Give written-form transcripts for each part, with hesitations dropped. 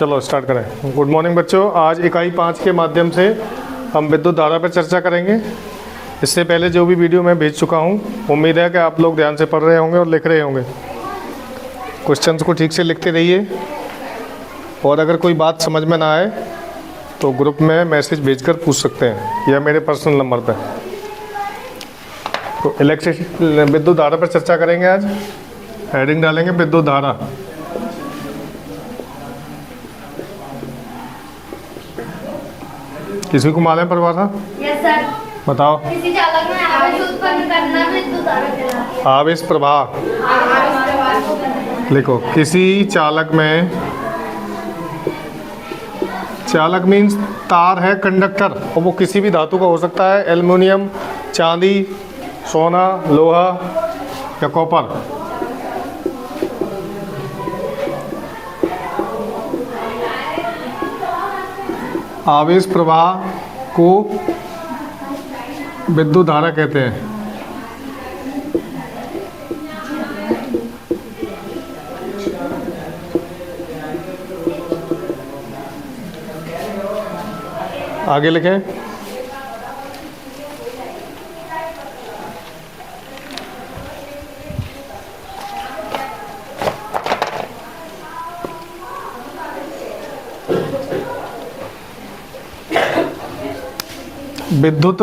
चलो स्टार्ट करें। Good morning बच्चों। आज इकाई 5 के माध्यम से हम विद्युत धारा पर चर्चा करेंगे। इससे पहले जो भी वीडियो मैं भेज चुका हूँ, उम्मीद है कि आप लोग ध्यान से पढ़ रहे होंगे और लिख रहे होंगे। क्वेश्चंस को ठीक से लिखते रहिए और अगर कोई बात समझ में ना आए तो ग्रुप में मैसेज भेजकर पूछ सकते हैं या मेरे पर्सनल नंबर पर। तो इलेक्ट्रिसिटी विद्युत धारा पर चर्चा करेंगे आज। हेडिंग डालेंगे विद्युत धारा। किसी को मालूम परिभाषा? Yes sir. बताओ। किसी चालक में आवेश उत्पन्न करना विद्युत धारा कहलाता है। आवेश प्रवाह लिखो। किसी चालक में, चालक मीन्स तार है, कंडक्टर, और वो किसी भी धातु का हो सकता है, एल्युमिनियम, चांदी, सोना, लोहा या कॉपर। आवेश प्रवाह को विद्युत धारा कहते हैं। आगे लिखें। विद्युत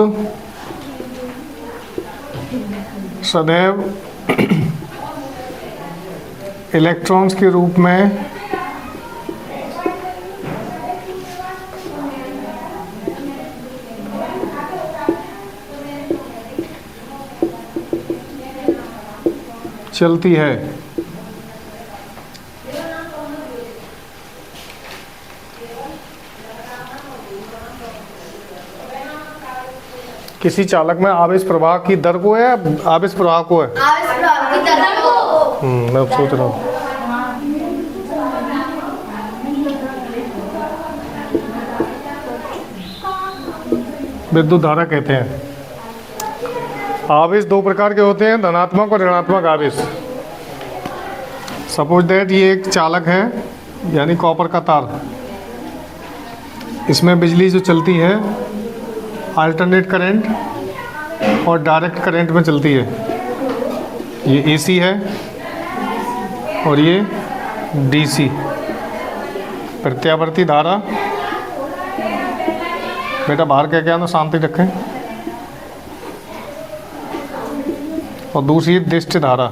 सदैव इलेक्ट्रॉन्स के रूप में चलती है। किसी चालक में आवेश प्रवाह की दर को है, आवेश प्रवाह को है? आवेश प्रवाह की दर को। मैं सोच रहा हूँ। विद्युत धारा कहते हैं। आवेश दो प्रकार के होते हैं, धनात्मक और ऋणात्मक आवेश। सपोज दैट ये एक चालक है, यानी कॉपर का तार। इसमें बिजली जो चलती है अल्टरनेट करंट और डायरेक्ट करंट में चलती है। ये एसी है और ये डीसी। प्रत्यावर्ती धारा, बेटा बाहर क्या क्या ना शांति रखें। और दूसरी दिष्ट धारा।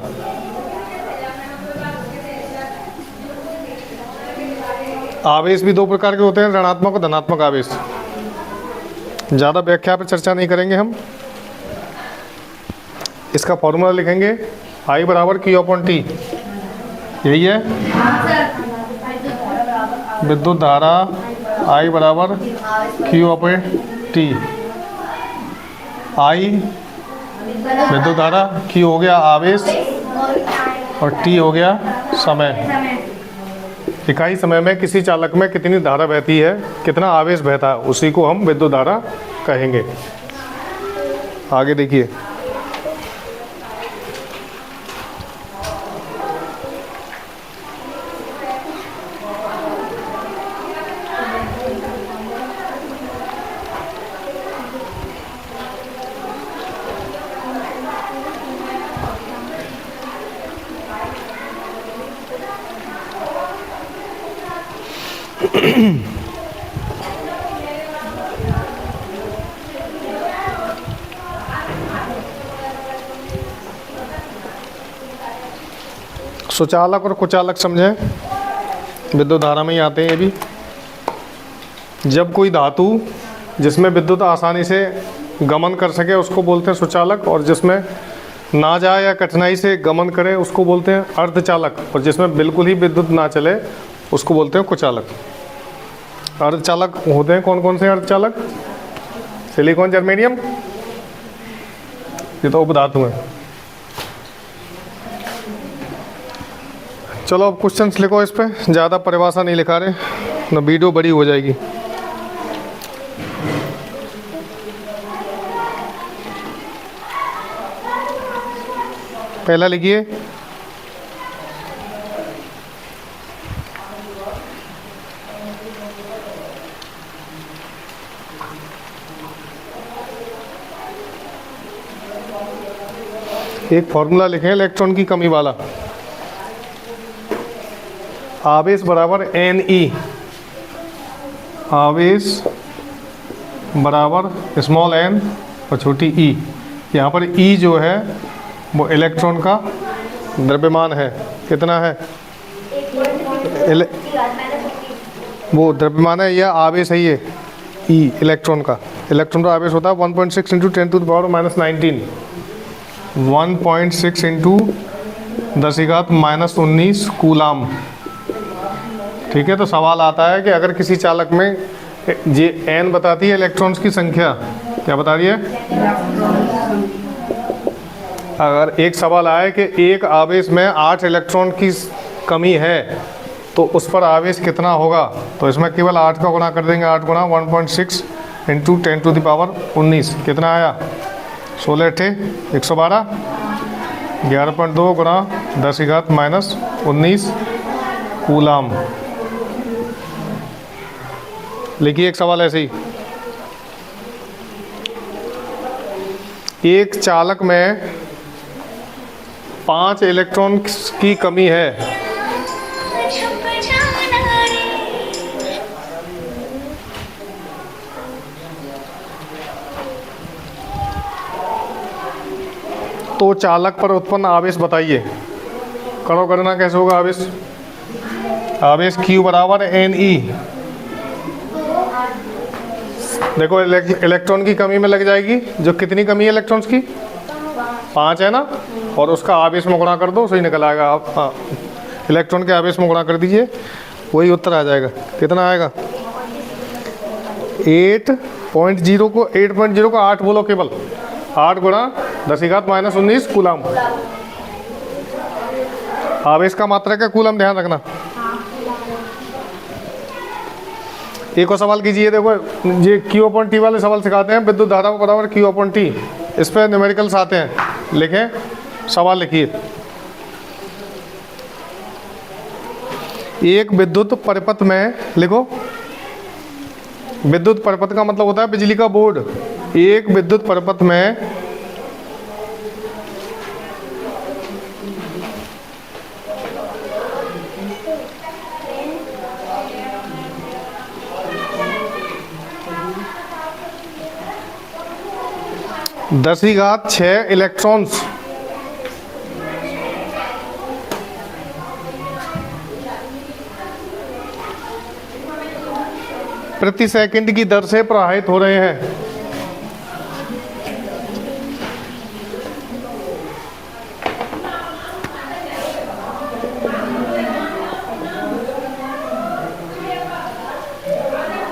आवेश भी दो प्रकार के होते हैं, ऋणात्मक और धनात्मक आवेश। ज़्यादा व्याख्या पर चर्चा नहीं करेंगे हम। इसका फॉर्मूला लिखेंगे, I बराबर Q/T। यही है विद्युत धारा, I बराबर Q/T। I विद्युत धारा, Q हो गया आवेश और T हो गया समय। इकाई समय में किसी चालक में कितनी धारा बहती है, कितना आवेश बहता है, उसी को हम विद्युत धारा कहेंगे। आगे देखिए। सुचालक और कुचालक समझें, विद्युत धारा में ही आते हैं ये भी। जब कोई धातु जिसमें विद्युत आसानी से गमन कर सके उसको बोलते हैं सुचालक, और जिसमें ना जाए या कठिनाई से गमन करे उसको बोलते हैं अर्धचालक, और जिसमें बिल्कुल ही विद्युत ना चले उसको बोलते हैं कुचालक। अर्धचालक होते हैं कौन कौन से अर्धचालक? सिलिकॉन, जर्मेनियम, ये तो उपधातु हैं। चलो अब क्वेश्चंस लिखो इस पे। ज़्यादा परिभाषा नहीं लिखा रहे, ना वीडियो बड़ी हो जाएगी। पहला लिखिए, एक फॉर्मूला लिखें इलेक्ट्रॉन की कमी वाला। आवेश बराबर एन ई, आवेश बराबर स्मॉल एन और छोटी ई। यहाँ पर ई जो है वो इलेक्ट्रॉन का द्रव्यमान है। कितना है? वो द्रव्यमान है या आवेश है? ये ई इलेक्ट्रॉन का, इलेक्ट्रॉन का आवेश होता है 1.6 into 10 to the power -19, 1.6 into 10⁻⁻19 coulomb. ठीक है, तो सवाल आता है कि अगर किसी चालक में ये एन बताती है इलेक्ट्रॉन्स की संख्या, क्या बता रही है? अगर एक सवाल आए कि एक आवेश में 8 इलेक्ट्रॉन की कमी है तो उस पर आवेश कितना होगा, तो इसमें केवल 8 का गुणा कर देंगे। 8 गुणा 1.6 इंटू 10 टू द पावर 19 कितना आया? 16 × 112, 11.2 गुणा 10⁻⁻19 कूलाम। लिखिए एक सवाल ऐसे ही, एक चालक में 5 इलेक्ट्रॉन की कमी है। तो चालक पर उत्पन्न आवेश बताइए। करो करना कैसे होगा आवेश? आवेश Q बराबर एन ई। देखो इलेक्ट्रॉन की कमी में लग जाएगी, जो कितनी कमी है इलेक्ट्रॉन्स की? 5 है ना, और उसका आवेश में गुणा कर दो, सही निकल आएगा। आप इलेक्ट्रॉन के आवेश में गुणा कर दीजिए, वही उत्तर आ जाएगा। कितना आएगा? 8.0 को 8 बोलो, केवल 8 गुणा 10⁻⁻19 कूलाम। आवेश का मात्रक है कूलाम, ध्यान रखना। एक और सवाल कीजिए। देखो ये Q/T वाले सवाल सिखाते हैं, विद्युत धारा बराबर Q/T। इस पर न्यूमेरिकल्स आते हैं, लिखें सवाल लिखिए। एक विद्युत परिपथ में, लिखो विद्युत परिपथ का मतलब होता है बिजली का बोर्ड। एक विद्युत परिपथ में (10⁶ इलेक्ट्रॉन्स प्रति सेकंड की दर से प्रवाहित हो रहे हैं।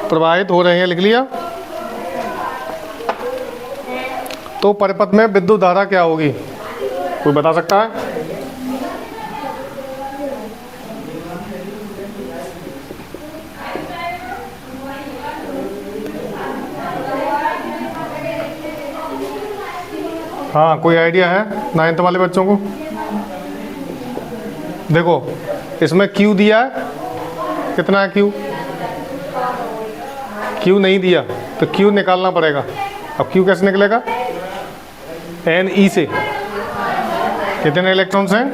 प्रवाहित हो रहे हैं, लिख लिया। तो परिपथ में विद्युत धारा क्या होगी? कोई बता सकता है? हाँ, कोई आइडिया है 9th वाले बच्चों को? देखो इसमें Q दिया है, कितना है Q? Q नहीं दिया तो Q निकालना पड़ेगा। अब Q कैसे निकलेगा? Ne से। कितने इलेक्ट्रॉन्स हैं?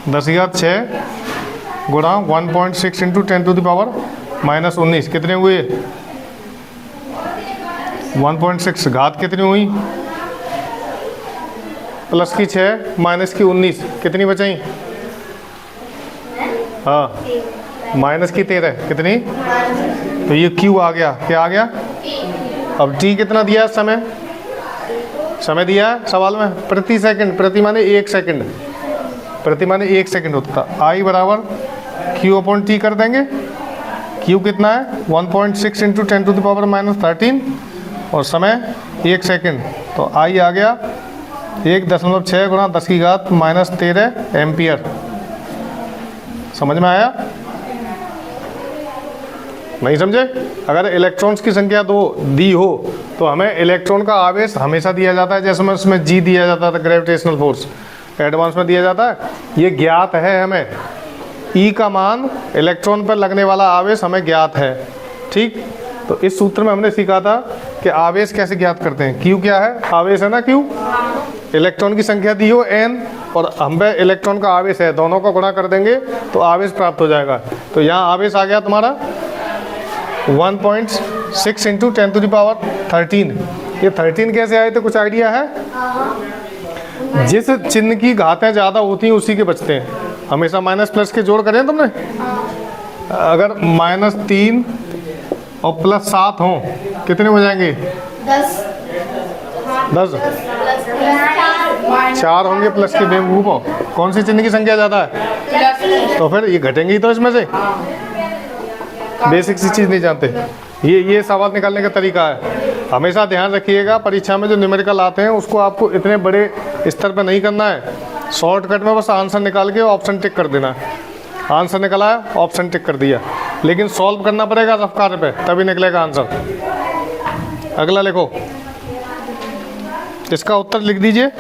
10⁶ गुणा 1.6 इंटू 10 टू द पावर -19 कितने हुए? 1.6। घात कितनी हुई? प्लस की 6 माइनस की 19 कितनी बचाई? हाँ, माइनस की 13 कितनी? तो ये Q आ गया। क्या आ गया? अब T कितना दिया है? समय दिया है सवाल में, प्रति सेकंड। प्रति माने 1 सेकंड, प्रति माने 1 सेकंड होता है। I बराबर Q/T कर देंगे। Q कितना है? 1.6 इंटू 10 टू द पावर -13 और समय 1 सेकंड। तो I आ गया 1.6 गुणा 10⁻⁻13 एम्पियर। समझ में आया? नहीं समझे? अगर इलेक्ट्रॉन्स की संख्या 2 दी हो तो हमें इलेक्ट्रॉन का आवेश हमेशा दिया जाता है, जैसे में उसमें G दिया जाता था, ग्रेविटेशनल फोर्स एडवांस में दिया जाता है। ये ज्ञात है हमें, ई का मान इलेक्ट्रॉन पर लगने वाला आवेश हमें ज्ञात है। ठीक, तो इस सूत्र में हमने सीखा था कि आवेश कैसे ज्ञात करते हैं। क्यू क्या है? आवेश है ना क्यू। इलेक्ट्रॉन की संख्या दी हो n और हम पे इलेक्ट्रॉन का आवेश है, दोनों को गुणा कर देंगे तो आवेश प्राप्त हो जाएगा। तो यहाँ आवेश आ गया तुम्हारा 1.6 इंटू 10⁻13। ये 13 कैसे आए थे, कुछ आइडिया है? जिस चिन्ह की घातें ज़्यादा होती हैं उसी के बचते हैं। हमेशा माइनस प्लस के जोड़ करें तुमने। अगर -3 और +7 हों कितने हो जाएंगे? 10। 4 होंगे प्लस के बेवकूफ हो। कौन सी चिन्ह की संख्या ज़्यादा है? तो फिर ये घटेंगे ही तो इसमें से। बेसिक सी चीज़ नहीं जानते। ये सवाल निकालने का तरीका है। हमेशा ध्यान रखिएगा, परीक्षा में जो न्यूमेरिकल आते हैं उसको आपको इतने बड़े स्तर पर नहीं करना है। शॉर्टकट में बस आंसर निकाल के ऑप्शन टिक कर देना है। आंसर निकला है, ऑप्शन टिक कर दिया, लेकिन सॉल्व करना पड़ेगा रफ कार्य पे, तभी निकलेगा आंसर। अगला लिखो, इसका उत्तर लिख दीजिए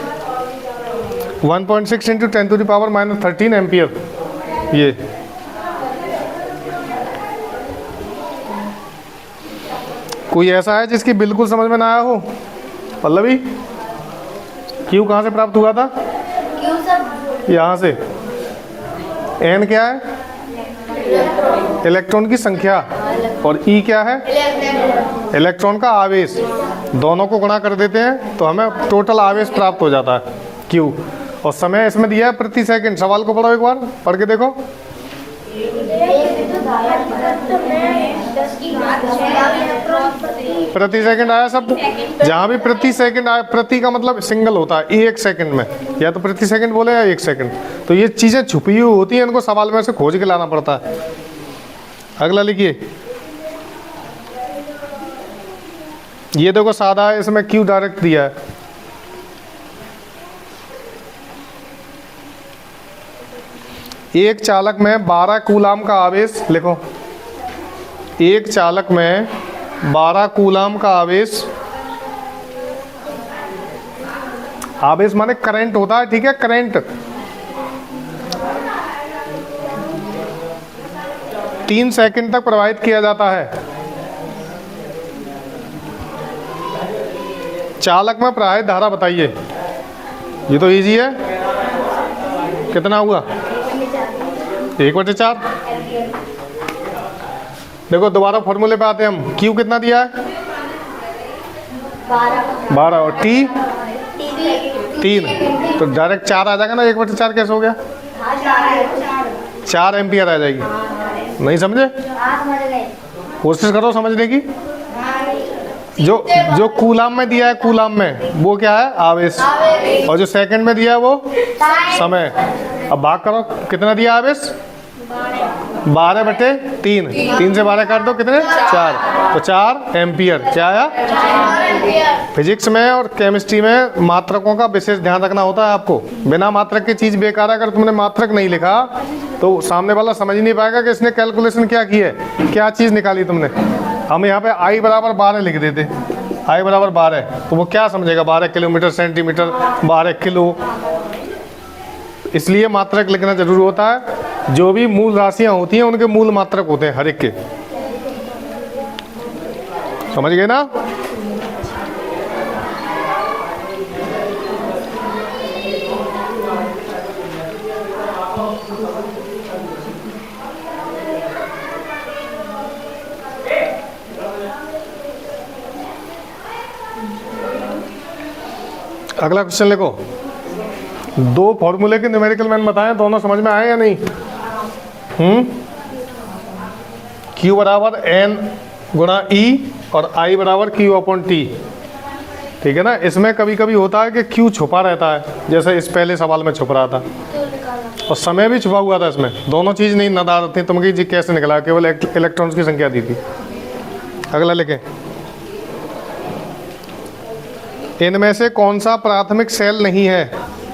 1.6 इंटू 10⁻13 एम्पियर। ये कोई ऐसा है जिसकी बिल्कुल समझ में ना आया हो? पल्लवी, क्यू कहाँ से प्राप्त हुआ था? क्यों सब यहाँ से। एन क्या है? इलेक्ट्रॉन की संख्या। और ई क्या है? इलेक्ट्रॉन का आवेश। दोनों को गुणा कर देते हैं तो हमें टोटल आवेश प्राप्त हो जाता है क्यू। और समय इसमें दिया है प्रति सेकंड। सवाल को पढ़ो, एक बार पढ़ के देखो। प्रति सेकंड आया शब्द? जहाँ भी प्रति सेकंड आया, प्रति का मतलब सिंगल होता है, एक सेकंड में, या तो प्रति सेकंड बोले या एक सेकंड। तो ये चीज़ें छुपी हुई होती हैं, इनको सवाल में से खोज के लाना पड़ता है। अगला लिखिए, ये देखो सादा है, इसमें क्यू डायरेक्ट दिया है। एक चालक में 12 कूलाम का आवेश, लिखो, एक चालक में 12 कूलाम का आवेश, आवेश माने करंट होता है, ठीक है, करंट 3 सेकंड तक प्रवाहित किया जाता है। चालक में प्रवाहित धारा बताइए। ये तो इजी है। कितना हुआ? 1/4। देखो दोबारा फॉर्मूले पे आते हैं हम। क्यू कितना दिया है? 12 और टी 3, तो डायरेक्ट 4 आ जाएगा ना। 1/4 कैसे हो गया? 4 एम्पियर आ जाएगी। नहीं समझे? कोशिश करो समझने की। जो कूलाम में दिया है, कूलाम में वो क्या है? आवेश। और जो सेकंड में दिया है वो समय। अब भाग करो, कितना दिया आवेश? 12/3। 3 से 12 काट दो, कितने? 4। तो 4 एम्पियर। क्या आया? फिजिक्स में और केमिस्ट्री में मात्रकों का विशेष ध्यान रखना होता है आपको। बिना मात्रक की चीज़ बेकार है। अगर तुमने मात्रक नहीं लिखा तो सामने वाला समझ ही नहीं पाएगा कि इसने कैलकुलेशन क्या की है, क्या चीज़ निकाली तुमने। हम यहाँ पे I = 12 लिख देते। I = 12, तो वो क्या समझेगा? 12 किलोमीटर सेंटीमीटर, 12 किलो। इसलिए मात्रक लिखना जरूरी होता है। जो भी मूल राशियां होती हैं उनके मूल मात्रक होते हैं हर एक के। समझ गए ना? अगला क्वेश्चन लिखो। 2 फॉर्मूले के न्यूमेरिकल मैंने बताए, दोनों समझ में आए या नहीं? Q = N × E और I = Q/T। ठीक है ना? इसमें कभी कभी होता है कि Q छुपा रहता है, जैसे इस पहले सवाल में छुप रहा था, और समय भी छुपा हुआ था इसमें। दोनों चीज़ नहीं नदार थी। तुमकी जी कैसे निकला? केवल इलेक्ट्रॉन्स की संख्या दी थी। अगला लिखें, इनमें से कौन सा प्राथमिक सेल नहीं है?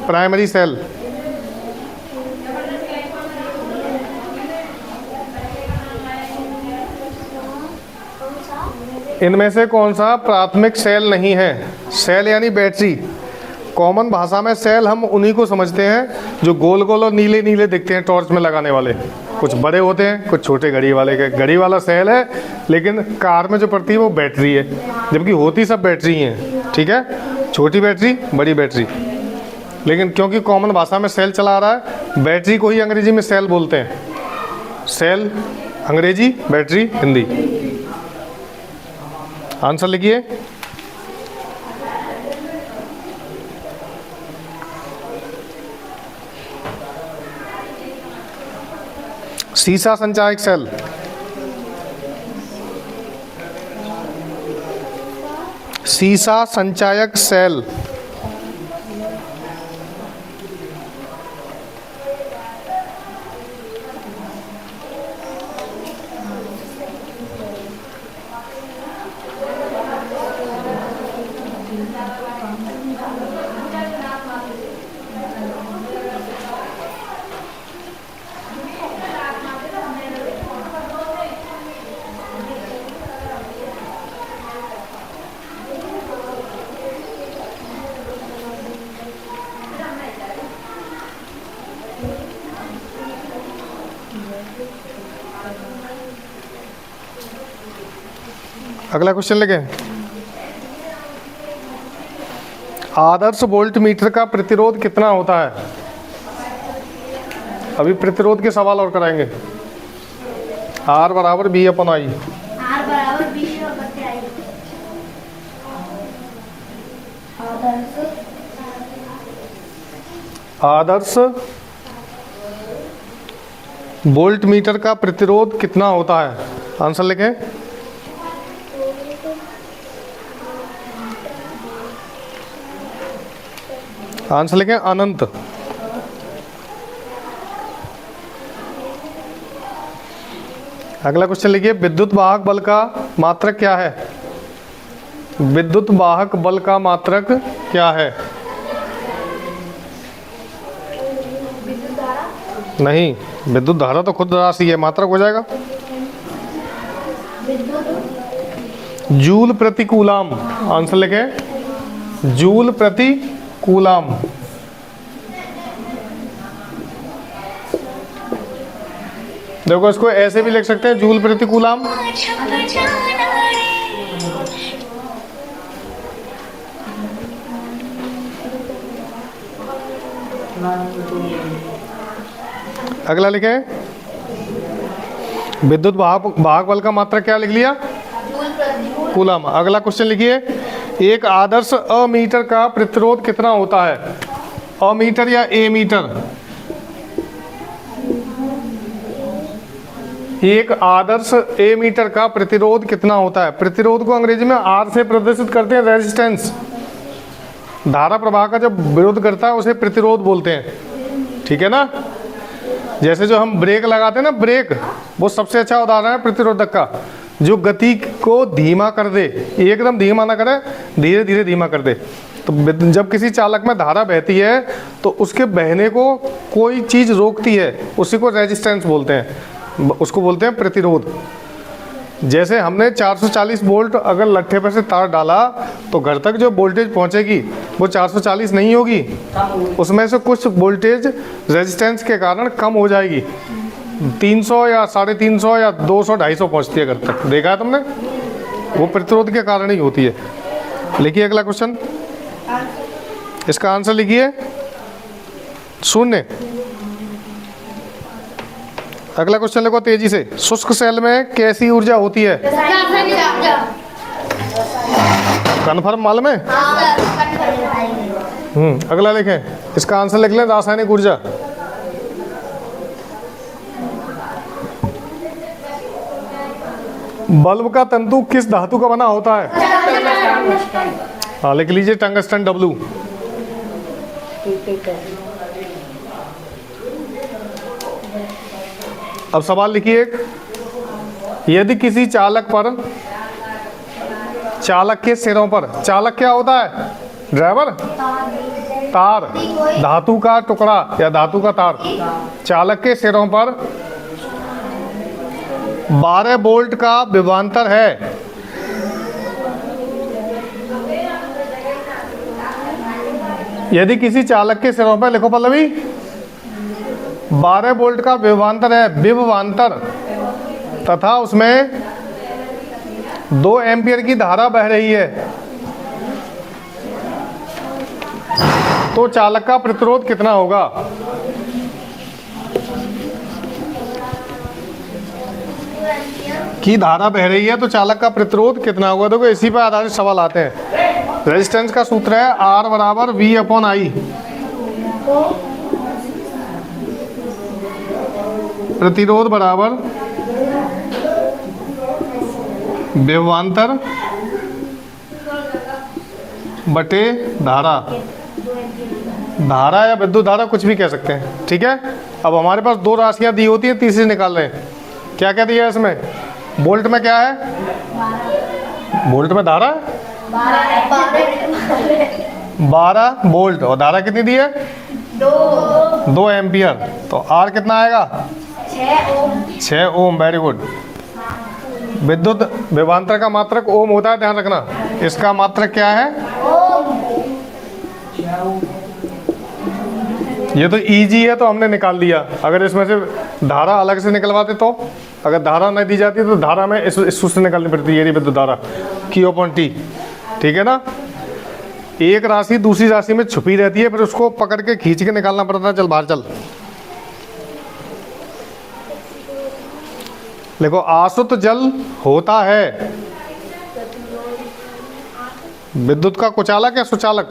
Primary cell. इनमें से कौन सा प्राथमिक सेल नहीं है? सेल यानी बैटरी। कॉमन भाषा में सेल हम उन्हीं को समझते हैं जो गोल गोल और नीले नीले दिखते हैं टॉर्च में लगाने वाले। कुछ बड़े होते हैं, कुछ छोटे घड़ी वाले के। घड़ी वाला सेल है, लेकिन कार में जो पड़ती है वो बैटरी है, जबकि होती सब बैटरी हैं। ठीक है, छोटी बैटरी, बड़ी बैटरी। लेकिन क्योंकि कॉमन भाषा में सेल चला आ रहा है, बैटरी को ही अंग्रेजी में सेल बोलते हैं। सेल अंग्रेजी, बैटरी हिंदी। आंसर लिखिए। सीसा संचायक सेल। सीसा संचायक सेल। अगला क्वेश्चन लेके, आदर्श वोल्ट मीटर का प्रतिरोध कितना होता है? अभी प्रतिरोध के सवाल और कराएंगे। R बराबर B अपन आई। R बराबर B बटे I। आदर्श वोल्ट मीटर का प्रतिरोध कितना होता है? आंसर लिखें। आंसर लिखें अनंत। अगला क्वेश्चन लिखिए, विद्युत वाहक बल का मात्रक क्या है? विद्युत वाहक बल का मात्रक क्या है? नहीं, विद्युत धारा तो खुद राशि है, मात्रक हो जाएगा जूल प्रति कूलाम। आंसर लिखें जूल प्रति कूलाम। देखो, इसको ऐसे भी लिख सकते हैं, जूल प्रति कूलाम। अगला लिखे, विद्युत वाहक बल का मात्रक क्या लिख लिया? कूलाम। अगला क्वेश्चन लिखिए, एक आदर्श अमीटर का प्रतिरोध कितना होता है? अमीटर या ए मीटर? एक आदर्श ए मीटर का प्रतिरोध कितना होता है? प्रतिरोध को अंग्रेजी में आर से प्रदर्शित करते हैं, रेजिस्टेंस। धारा प्रवाह का जब विरोध करता है उसे प्रतिरोध बोलते हैं। ठीक है ना? जैसे जो हम ब्रेक लगाते हैं ना, ब्रेक, वो सबसे अच्छा उदाहरण है प्रतिरोधक का, जो गति को धीमा कर दे, एकदम धीमा ना करे, धीरे धीरे धीमा कर दे। तो जब किसी चालक में धारा बहती है तो उसके बहने को कोई चीज़ रोकती है, उसी को रेजिस्टेंस बोलते हैं, उसको बोलते हैं प्रतिरोध। जैसे हमने 440 वोल्ट अगर लट्ठे पर से तार डाला तो घर तक जो वोल्टेज पहुंचेगी वो 440 नहीं होगी, उसमें से कुछ वोल्टेज रेजिस्टेंस के कारण कम हो जाएगी, 300 या 350 या 200 250 पहुंचती है घर तक। देखा है तुमने? वो प्रतिरोध के कारण ही होती है। लिखिए अगला क्वेश्चन, इसका आंसर लिखिए 0। अगला क्वेश्चन लिखो तेजी से, शुष्क सेल में कैसी ऊर्जा होती है? कन्फर्म मालूम है? अगला लिखें, इसका आंसर लिख लें, रासायनिक ऊर्जा। बल्ब का तंतु किस धातु का बना होता है? हाँ, लिख लीजिए टंगस्टन W। अब सवाल लिखिए एक, यदि किसी चालक पर, चालक के सिरों पर, चालक क्या होता है? ड्राइवर, तार, धातु का टुकड़ा या धातु का तार, चालक के सिरों पर 12 वोल्ट का विभवांतर है। यदि किसी चालक के सिरों पर, लिखो पल्लवी, 12 वोल्ट का विभवांतर है, विभवांतर, तथा उसमें 2 एम्पियर की धारा बह रही है, तो चालक का प्रतिरोध कितना होगा? की धारा बह रही है तो चालक का प्रतिरोध कितना होगा? देखो इसी पर आधारित सवाल आते हैं। रेजिस्टेंस का सूत्र है R बराबर V अपॉन I। प्रतिरोध बराबर विभवांतर बटे धारा, धारा या विद्युत धारा कुछ भी कह सकते हैं, ठीक है। अब हमारे पास 2 राशियां दी होती है, तीसरी निकाल रहे हैं। क्या क्या दिया है इसमें? वोल्ट में क्या है? वोल्ट में धारा है 12 वोल्ट, और धारा कितनी दी है? 2 एम्पियर। तो R कितना आएगा? 6 ओम। Very good. विद्युत विभवांतर का मात्रक ओम होता है, ध्यान रखना। इसका मात्रक क्या है? ये तो इजी है तो हमने निकाल लिया। अगर इसमें से धारा अलग से निकलवाते तो, अगर धारा नहीं दी जाती तो धारा में इस सूत्र से निकालनी पड़ती है, ये विद्युत धारा Q अपॉन T, ठीक है ना। एक राशि दूसरी राशि में छुपी रहती है, फिर उसको पकड़ के खींच के निकालना पड़ता है। चल बाहर चल। देखो आसुत जल होता है विद्युत का कुचालक या सुचालक?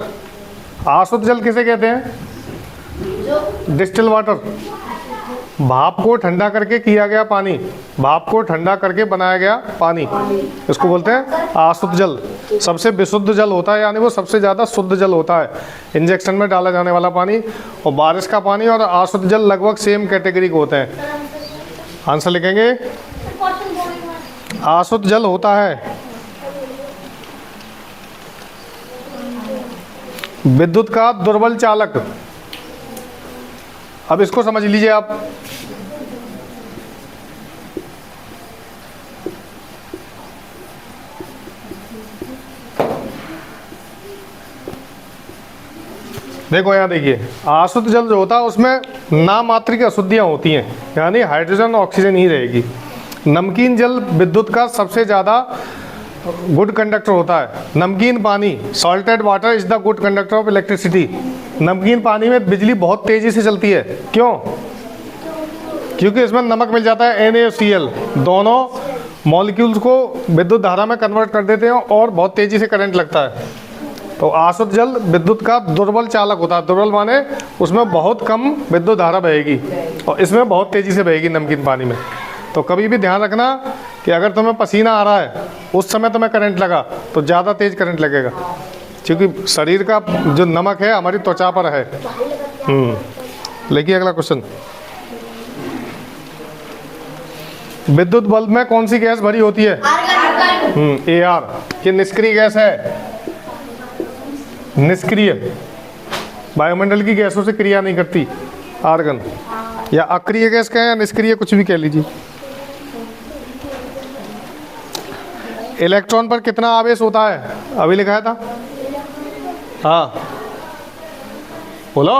आसुत जल किसे कहते हैं? डिस्टिल वाटर, भाप को ठंडा करके किया गया पानी, भाप को ठंडा करके बनाया गया पानी, इसको बोलते हैं आसुत जल। सबसे विशुद्ध जल होता है, यानी वो सबसे ज़्यादा शुद्ध जल होता है, इंजेक्शन में डाला जाने वाला पानी। और बारिश का पानी और आसुत जल लगभग सेम कैटेगरी के होते हैं। आंसर लिखेंगे, आसुत जल होता है विद्युत का दुर्बल चालक। अब इसको समझ लीजिए आप। देखो यहाँ देखिए, आसुत जल जो होता है उसमें नामात्रिक अशुद्धियाँ होती हैं, यानी हाइड्रोजन ऑक्सीजन ही रहेगी। नमकीन जल विद्युत का सबसे ज़्यादा गुड कंडक्टर होता है। नमकीन पानी, salted water is the good conductor of electricity. नमकीन पानी में बिजली बहुत तेजी से चलती है, क्यों? क्योंकि इसमें नमक मिल जाता है NaCl, दोनों मॉलिक्यूल्स को विद्युत धारा में कन्वर्ट कर देते हैं और बहुत तेजी से करंट लगता है। तो आसुत जल विद्युत का दुर्बल चालक होता है। दुर्बल माने उसमें बहुत कम विद्युत धारा बहेगी और इसमें बहुत तेजी से बहेगी नमकीन पानी में। तो कभी भी ध्यान रखना कि अगर तुम्हें पसीना आ रहा है उस समय तुम्हें करंट लगा तो ज़्यादा तेज करंट लगेगा, क्योंकि शरीर का जो नमक है हमारी त्वचा पर है। लेकिन अगला क्वेश्चन, विद्युत बल्ब में कौन सी गैस भरी होती है? AR। ये निष्क्रिय गैस है, निष्क्रिय, वायुमंडल की गैसों से क्रिया नहीं करती। आर्गन या अक्रिय गैस कहें या निष्क्रिय, कुछ भी कह लीजिए। इलेक्ट्रॉन पर कितना आवेश होता है? अभी लिखाया था, हाँ बोलो।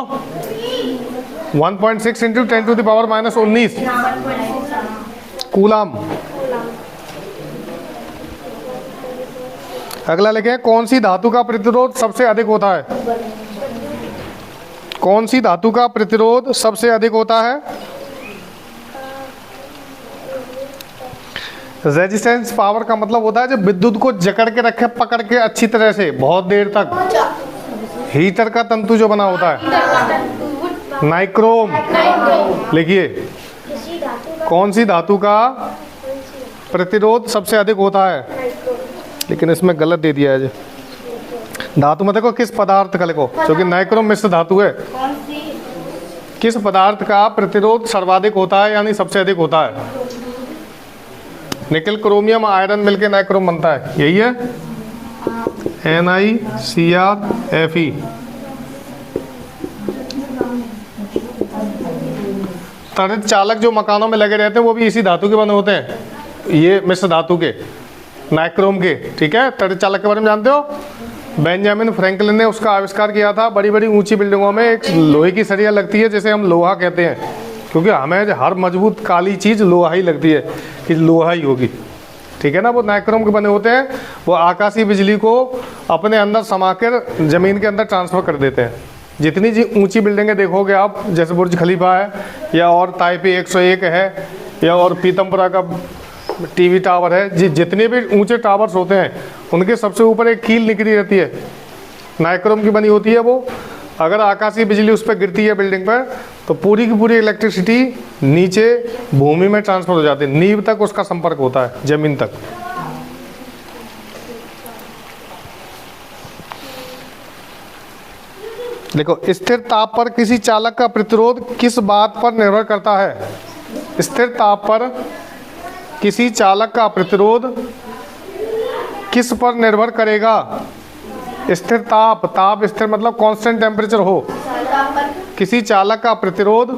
1.6 इंटू 10⁻⁻19 कूलाम। अगला लिखें, कौन सी धातु का प्रतिरोध सबसे अधिक होता है? कौन सी धातु का प्रतिरोध सबसे अधिक होता है? रेजिस्टेंस पावर का मतलब होता है जब विद्युत को जकड़ के रखे, पकड़ के अच्छी तरह से बहुत देर तक। हीटर का तंतु जो बना होता है नाइक्रोम। लिखिए, कौन सी धातु का प्रतिरोध सबसे अधिक होता है? लेकिन इसमें गलत दे दिया है जी। धातु में देखो किस पदार्थ का लिखो, क्योंकि नाइक्रोम मिश्र धातु है। किस पदार्थ का प्रतिरोध सर्वाधिक होता है, यानी सबसे अधिक होता है? निकल, क्रोमियम, आयरन मिलके नाइक्रोम बनता है, यही है NiCrFe। त्वरित चालक जो मकानों में लगे रहते हैं वो भी इसी धातु के बने होते हैं, ये मिश्र धातु के, नाइक्रोम के, ठीक है। त्वरित चालक के बारे में जानते हो? बेंजामिन फ्रैंकलिन ने उसका आविष्कार किया था। बड़ी बड़ी ऊंची बिल्डिंगों में एक लोहे की सरिया लगती है जिसे हम लोहा कहते हैं, क्योंकि हमें हर मजबूत काली चीज़ लोहा ही लगती है कि लोहा ही होगी, ठीक है ना। वो नाइक्रोम के बने होते हैं, वो आकाशीय बिजली को अपने अंदर समाकर ज़मीन के अंदर ट्रांसफ़र कर देते हैं। जितनी ऊंची बिल्डिंगें देखोगे आप, जैसे बुर्ज खलीफा है, या और ताइपे 101 है, या और पीतमपुरा का टीवी टावर है, जितने भी ऊंचे टावर्स होते हैं उनके सबसे ऊपर एक कील निकली रहती है, नाइक्रोम की बनी होती है। वो अगर आकाशीय बिजली उस पर गिरती है बिल्डिंग पर, तो पूरी की पूरी इलेक्ट्रिसिटी नीचे भूमि में ट्रांसफर हो जाती है, नींव तक उसका संपर्क होता है, जमीन तक। देखो, स्थिर ताप पर किसी चालक का प्रतिरोध किस बात पर निर्भर करता है? स्थिर ताप पर किसी चालक का प्रतिरोध किस पर निर्भर करेगा? स्थिर ताप, ताप स्थिर मतलब कांस्टेंट टेम्परेचर हो। किसी चालक का प्रतिरोध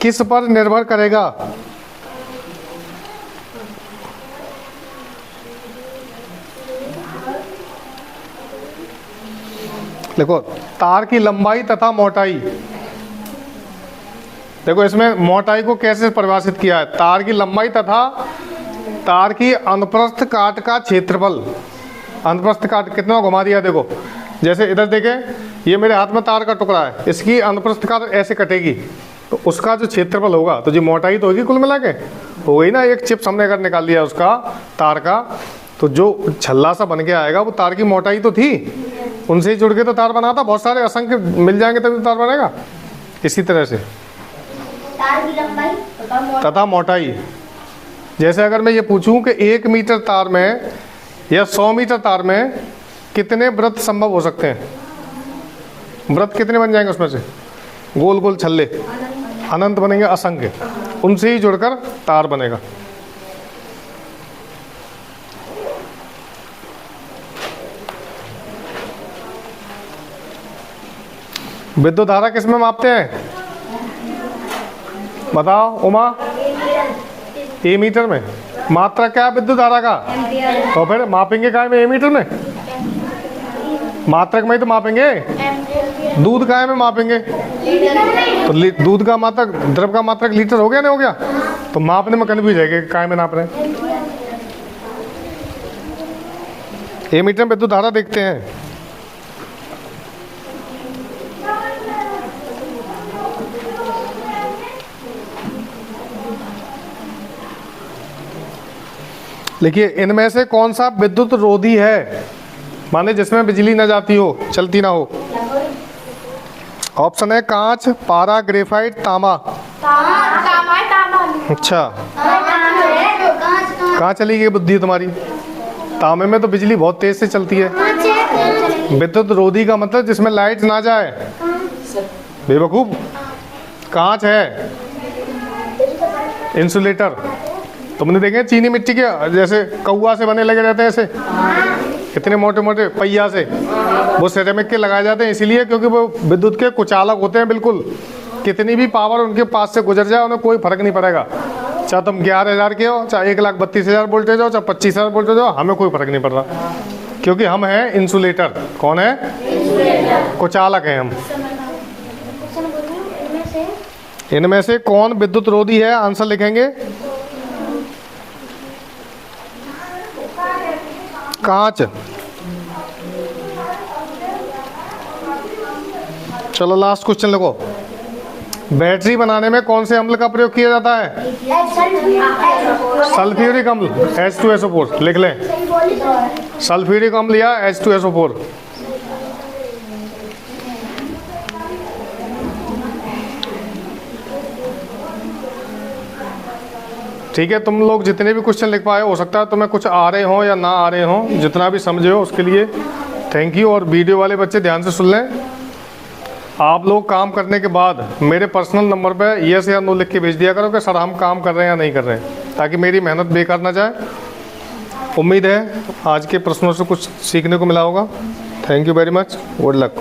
किस पर निर्भर करेगा? देखो, तार की लंबाई तथा मोटाई। देखो, इसमें मोटाई को कैसे परिभाषित किया है? तार की लंबाई तथा तार की अनुप्रस्थ काट का क्षेत्रफल। अनुप्रस्थ काट कितना घुमा दिया, देखो जैसे इधर देखें, ये मेरे हाथ में तार का टुकड़ा है, इसकी अनुप्रस्थ काट ऐसे कटेगी, तो उसका जो क्षेत्रफल होगा, तो जी मोटाई तो होगी कुल मिला के, हो गई ना। एक चिप्स हमने अगर निकाल लिया उसका तार का, तो जो छल्ला सा बन के आएगा वो तार की मोटाई तो थी, उनसे ही जुड़ के तो तार बना था। बहुत सारे असंख्य मिल जाएंगे तभी तो तार बनेगा। इसी तरह से तार की लंबाई तथा मोटाई। जैसे अगर मैं ये पूछूं कि 1 मीटर तार में या 100 मीटर तार में कितने व्रत संभव हो सकते हैं? व्रत कितने बन जाएंगे उसमें से? गोल गोल छल्ले अनंत बनेंगे, असंख्य। उनसे ही जुड़कर तार बनेगा। विद्युत धारा किस में मापते हैं? बताओ उमा। ए मीटर में। मात्रा क्या है विद्युत धारा का? तो फिर मापेंगे काय में? ए मीटर में। मात्रक में ही तो मापेंगे। दूध काय में मापेंगे? तो दूध का मात्रक, द्रव का मात्रक लीटर हो गया नहीं हो गया? तो मापने में कन्फ्यूज है कि काय में नाप रहे हैं। ए मीटर में विद्युत धारा देखते हैं। देखिए, इनमें से कौन सा विद्युत रोधी है, माने जिसमें बिजली न जाती हो, चलती ना हो? ऑप्शन है कांच, पारा, ग्रेफाइट, तांबा। अच्छा, कहाँ चली गई बुद्धि तुम्हारी? तांबे में तो बिजली बहुत तेज से चलती है। विद्युत रोधी का मतलब जिसमें लाइट ना जाए, बेवकूफ। कांच है, इंसुलेटर। तुमने देखे चीनी मिट्टी के जैसे कौआ से बने लगे रहते हैं ऐसे, कितने मोटे मोटे पहिया से, वो सिरेमिक के लगाए जाते हैं इसीलिए क्योंकि वो विद्युत के कुचालक होते हैं। बिल्कुल कितनी भी पावर उनके पास से गुजर जाए उन्हें कोई फर्क नहीं पड़ेगा। चाहे तुम 11,000 के हो, चाहे 1,32,000 वोल्टेज हो, चाहे 25,000 वोल्टेज हो, हमें कोई फर्क नहीं पड़ रहा, क्योंकि हम हैं इंसुलेटर। कौन है? कुचालक हैं हम। इनमें से कौन विद्युत रोधी है? आंसर लिखेंगे कांच। चलो लास्ट क्वेश्चन लिखो। बैटरी बनाने में कौन से अम्ल का प्रयोग किया जाता है? सल्फ्यूरिक अम्ल, H2SO4 लिख लें। सल्फ्यूरिक अम्ल या H2SO4। ठीक है, तुम लोग जितने भी क्वेश्चन लिख पाए, हो सकता है तुम्हें कुछ आ रहे हो या ना आ रहे हो, जितना भी समझे हो उसके लिए थैंक यू। और वीडियो वाले बच्चे ध्यान से सुन लें। आप लोग काम करने के बाद मेरे पर्सनल नंबर पे यस या नो लिख के भेज दिया करो कि सर हम काम कर रहे हैं या नहीं कर रहे हैं, ताकि मेरी मेहनत बेकार ना जाए। उम्मीद है आज के प्रश्नों से कुछ सीखने को मिला होगा। Thank you very much, good luck.